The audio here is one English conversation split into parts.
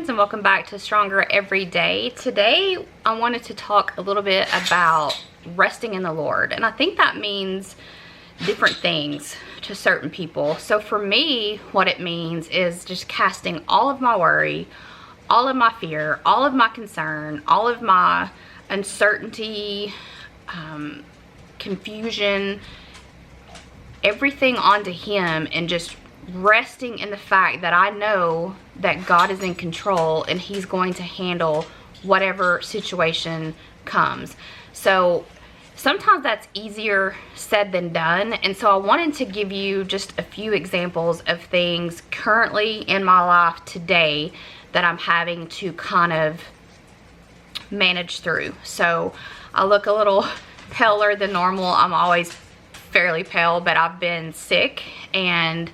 friends, and welcome back to Stronger Every Day. Today I wanted to talk a little bit about resting in the Lord, and I think that means different things to certain people. So for me, what it means is just casting all of my worry, all of my fear, all of my concern, all of my uncertainty, confusion, everything onto Him, and just resting in the fact that I know that God is in control and He's going to handle whatever situation comes. So sometimes that's easier said than done, and so I wanted to give you just a few examples of things currently in my life today that I'm having to kind of manage through. So I look a little paler than normal. I'm always fairly pale, but I've been sick and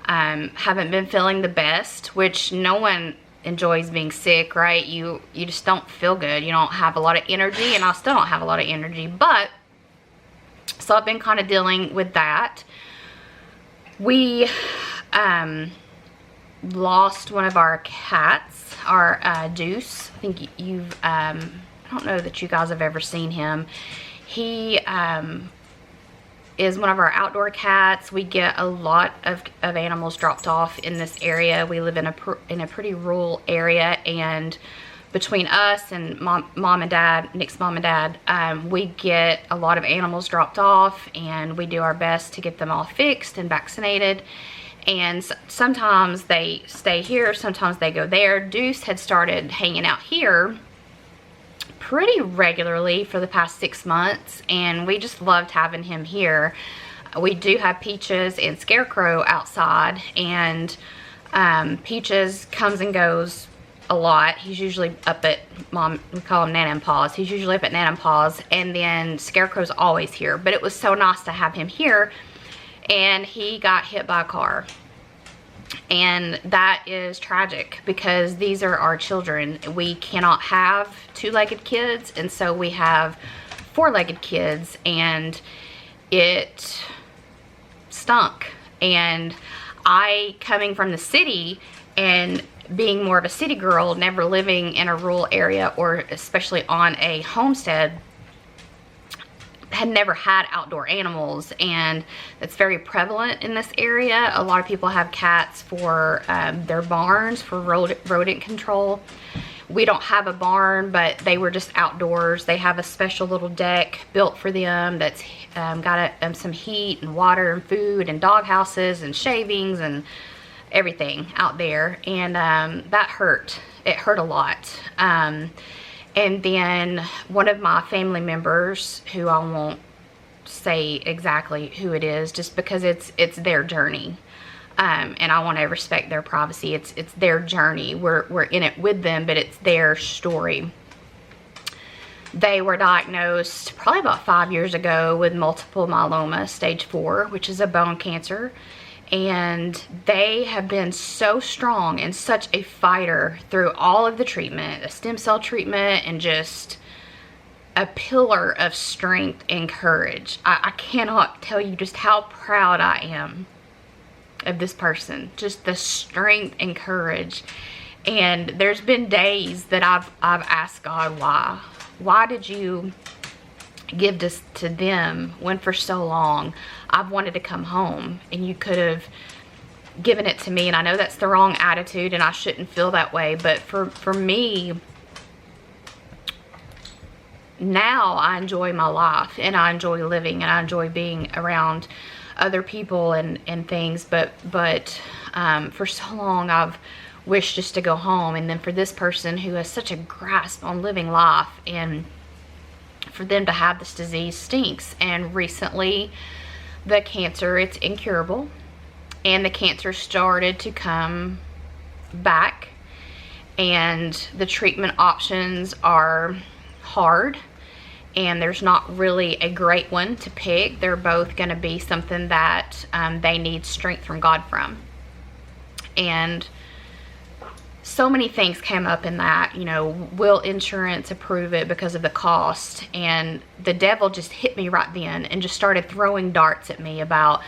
haven't been feeling the best, which no one enjoys being sick, right? You just don't feel good. You don't have a lot of energy, and I still don't have a lot of energy, but so I've been kind of dealing with that. We lost one of our cats, our Deuce. I think you've I don't know that you guys have ever seen him. He is one of our outdoor cats. We get a lot of animals dropped off in this area. We live in a pretty rural area, and between us and mom and dad, Nick's mom and dad, we get a lot of animals dropped off, and we do our best to get them all fixed and vaccinated. And sometimes they stay here, sometimes they go there. Deuce had started hanging out here pretty regularly for the past 6 months, and we just loved having him here. We do have Peaches and Scarecrow outside, and Peaches comes and goes a lot. He's usually up at we call him Nana and Paws. He's usually up at Nana and Paws, and then Scarecrow's always here. But it was so nice to have him here, and he got hit by a car. And that is tragic because these are our children. We cannot have two-legged kids, and so we have four-legged kids, and it stunk. And I, coming from the city and being more of a city girl, never living in a rural area or especially on a homestead, had never had outdoor animals, and it's very prevalent in this area. A lot of people have cats for their barns for rodent control. We don't have a barn, but they were just outdoors. They have a special little deck built for them that's got some heat and water and food and dog houses and shavings and everything out there, and that hurt. It hurt a lot. And then one of my family members, who I won't say exactly who it is, just because it's their journey, and I want to respect their privacy. It's their journey. We're in it with them, but it's their story. They were diagnosed probably about 5 years ago with multiple myeloma, stage 4, which is a bone cancer. And they have been so strong and such a fighter through all of the treatment, the stem cell treatment, and just a pillar of strength and courage. I cannot tell you just how proud I am of this person, just the strength and courage. And there's been days that I've asked God, why did you give this to them when for so long I've wanted to come home, and you could have given it to me? And I know that's the wrong attitude, and I shouldn't feel that way, but for me now, I enjoy my life, and I enjoy living, and I enjoy being around other people and things, but for so long I've wished just to go home. And then for this person who has such a grasp on living life, and for them to have this disease stinks. And recently the cancer, it's incurable, and the cancer started to come back, and the treatment options are hard, and there's not really a great one to pick. They're both going to be something that they need strength from God from. And so many things came up in that, you know, will insurance approve it because of the cost? And the devil just hit me right then and just started throwing darts at me about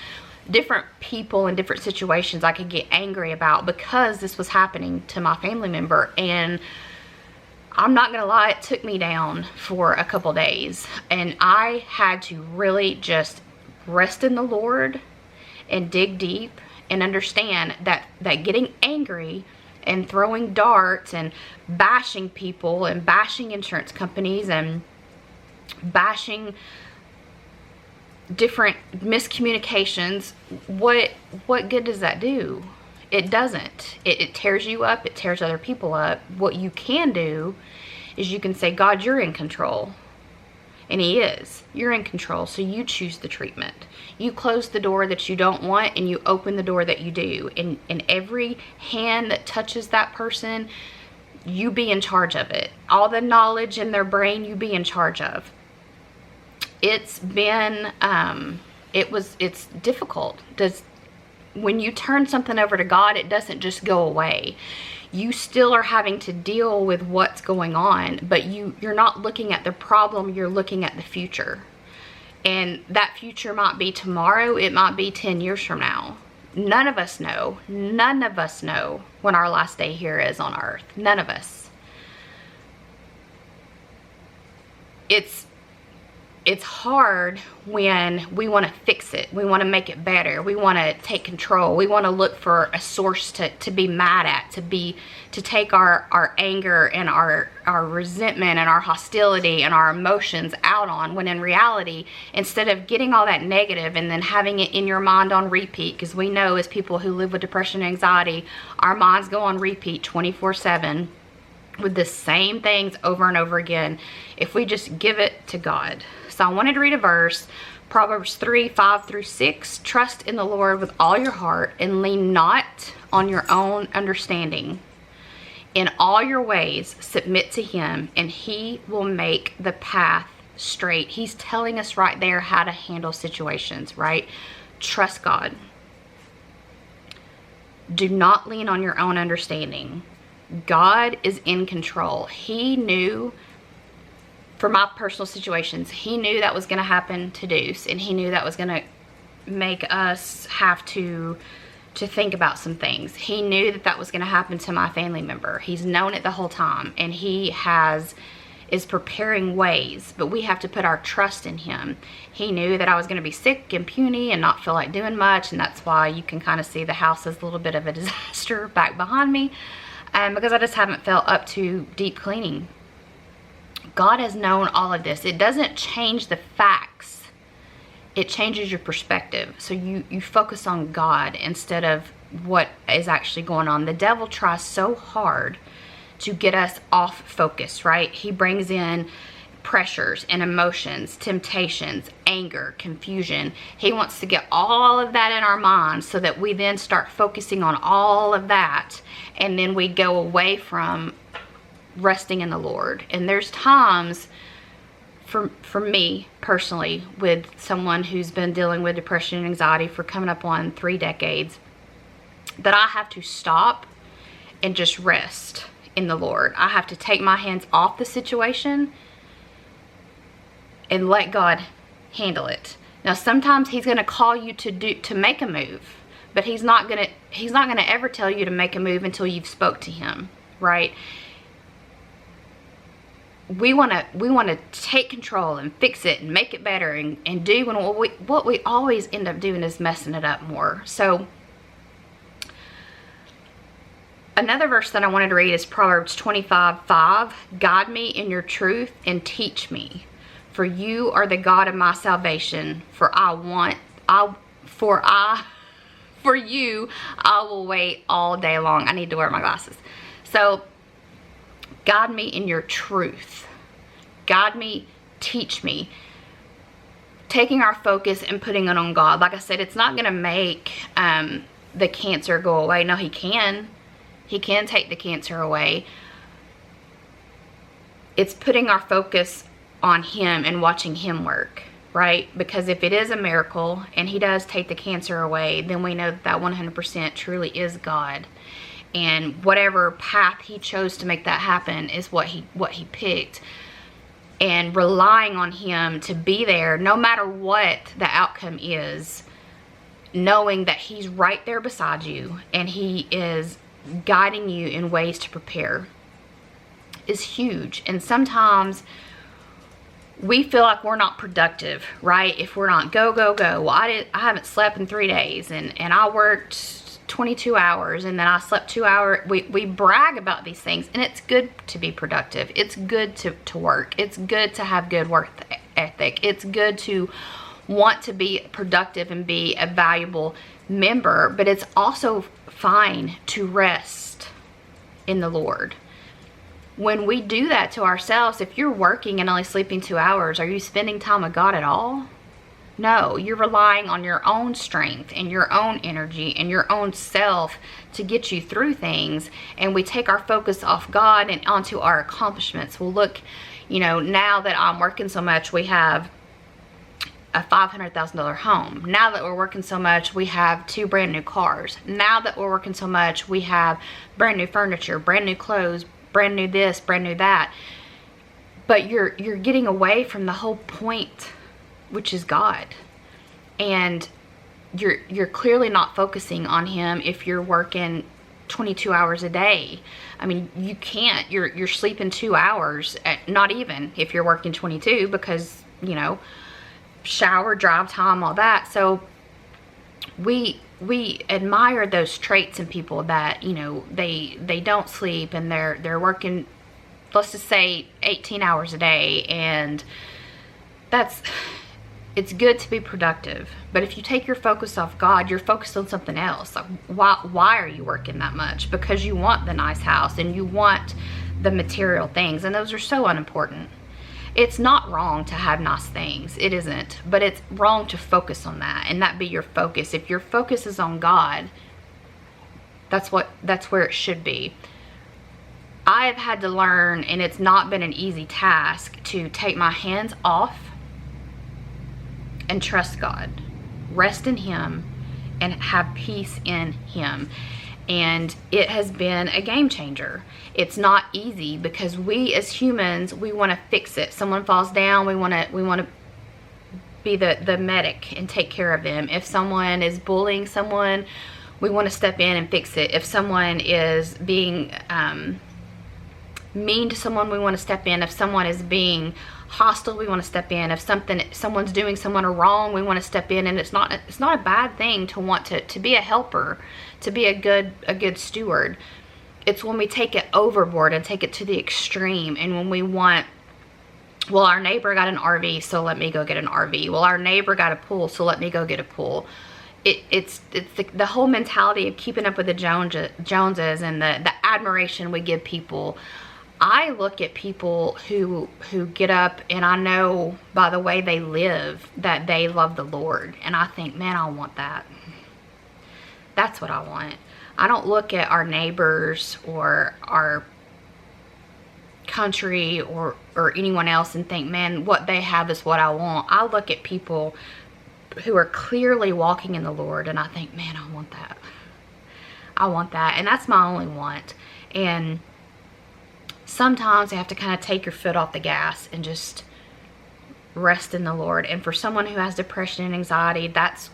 different people and different situations I could get angry about because this was happening to my family member. And I'm not gonna lie, it took me down for a couple days, and I had to really just rest in the Lord and dig deep and understand that getting angry and throwing darts and bashing people and bashing insurance companies and bashing different miscommunications, what good does that do? It doesn't. It tears you up. It tears other people up. What you can do is you can say, God, you're in control. And he is. You're in control, so you choose the treatment. You close the door that you don't want, and you open the door that you do. And every hand that touches that person, you be in charge of it. All the knowledge in their brain, you be in charge of. It's been, it's difficult. When you turn something over to God, it doesn't just go away. You still are having to deal with what's going on, but you're not looking at the problem, you're looking at the future. And that future might be tomorrow, it might be 10 years from now. None of us know. None of us know when our last day here is on earth. None of us. It's hard when we want to fix it. We want to make it better. We want to take control. We want to look for a source to be mad at, to take our anger and our resentment and our hostility and our emotions out on, when in reality, instead of getting all that negative and then having it in your mind on repeat, because we know as people who live with depression and anxiety, our minds go on repeat 24/7 with the same things over and over again, if we just give it to God. So I wanted to read a verse, Proverbs 3:5-6. Trust in the Lord with all your heart and lean not on your own understanding. In all your ways, submit to him, and he will make the path straight. He's telling us right there how to handle situations, right? Trust God. Do not lean on your own understanding. God is in control. He knew, for my personal situations, he knew that was going to happen to Deuce, and he knew that was going to make us have to think about some things. He knew that was going to happen to my family member. He's known it the whole time, and he is preparing ways, but we have to put our trust in him. He knew that I was going to be sick and puny and not feel like doing much, and that's why you can kind of see the house as a little bit of a disaster back behind me, because I just haven't felt up to deep cleaning. God has known all of this. It doesn't change the facts. It changes your perspective. So you focus on God instead of what is actually going on. The devil tries so hard to get us off focus, right? He brings in pressures and emotions, temptations, anger, confusion. He wants to get all of that in our minds so that we then start focusing on all of that, and then we go away from resting in the Lord. And there's times for me personally, with someone who's been dealing with depression and anxiety for coming up on 3 decades, that I have to stop and just rest in the Lord. I have to take my hands off the situation and let God handle it. Now sometimes he's going to call you to make a move, but he's not going to ever tell you to make a move until you've spoke to him, right? We want to take control and fix it and make it better and do, and what we always end up doing is messing it up more. So another verse that I wanted to read is Proverbs 25:5. Guide me in your truth and teach me, for you are the God of my salvation. For you I will wait all day long. I need to wear my glasses. So guide me in your truth. Guide me, teach me. Taking our focus and putting it on God. Like I said, it's not going to make the cancer go away. No, he can. He can take the cancer away. It's putting our focus on him and watching him work, right? Because if it is a miracle and he does take the cancer away, then we know that 100% truly is God. And whatever path he chose to make that happen is what he picked. And relying on him to be there, no matter what the outcome is, knowing that he's right there beside you and he is guiding you in ways to prepare is huge. And sometimes we feel like we're not productive, right? If we're not go. Well, I haven't slept in 3 days and I worked 22 hours and then I slept 2 hours. We brag about these things, and it's good to be productive. It's good to work. It's good to have good work ethic. It's good to want to be productive and be a valuable member, but it's also fine to rest in the Lord. When we do that to ourselves, if you're working and only sleeping 2 hours, are you spending time with God at all? No, you're relying on your own strength and your own energy and your own self to get you through things. And we take our focus off God and onto our accomplishments. Well, look, you know, now that I'm working so much, we have a $500,000 home. Now that we're working so much, we have 2 brand new cars. Now that we're working so much, we have brand new furniture, brand new clothes, brand new this, brand new that. But you're getting away from the whole point, which is God. And you're clearly not focusing on him if you're working 22 hours a day. I mean, you can't. You're sleeping 2 hours, not even if you're working 22, because, you know, shower, drive time, all that. So we admire those traits in people that, you know, they don't sleep and they're working, let's just say 18 hours a day, and it's good to be productive. But if you take your focus off God, you're focused on something else. Like, why are you working that much? Because you want the nice house and you want the material things, and those are so unimportant. It's not wrong to have nice things. It isn't. But it's wrong to focus on that and that be your focus. If your focus is on God, that's where it should be. I have had to learn, and it's not been an easy task, to take my hands off and trust God. Rest in him and have peace in him. And it has been a game changer. It's not easy because we as humans, we want to fix it. Someone falls down, we want to be the medic and take care of them. If someone is bullying someone, we want to step in and fix it. If someone is being mean to someone, we want to step in. If someone is being hostile, we want to step in. If someone's doing someone wrong, we want to step in. And it's not a bad thing to want to be a helper, to be a good steward. It's when we take it overboard and take it to the extreme, and when we want, well, our neighbor got an RV, so let me go get an RV. Well, our neighbor got a pool, so let me go get a pool. It's the whole mentality of keeping up with the Joneses and the admiration we give people. I look at people who get up, and I know by the way they live that they love the Lord, and I think, man, I want that. That's what I want. I don't look at our neighbors or our country or anyone else and think, man, what they have is what I want. I look at people who are clearly walking in the Lord, and I think, man, I want that. I want that, and that's my only want. And sometimes you have to kind of take your foot off the gas and just rest in the Lord. And for someone who has depression and anxiety, that's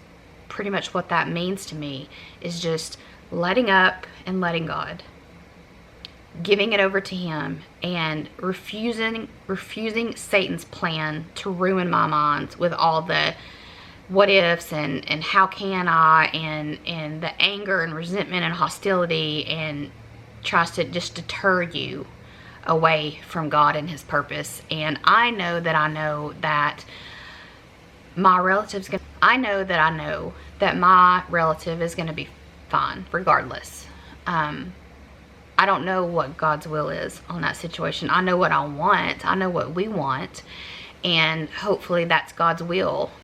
pretty much what that means to me, is just letting up and letting God, giving it over to him, and refusing Satan's plan to ruin my mind with all the what ifs and how can I and the anger and resentment and hostility, and tries to just deter you away from God and his purpose. And I know that my relative's gonna, I know that my relative is going to be fine regardless. I don't know what God's will is on that situation. I know what I want. I know what we want, and hopefully that's God's will.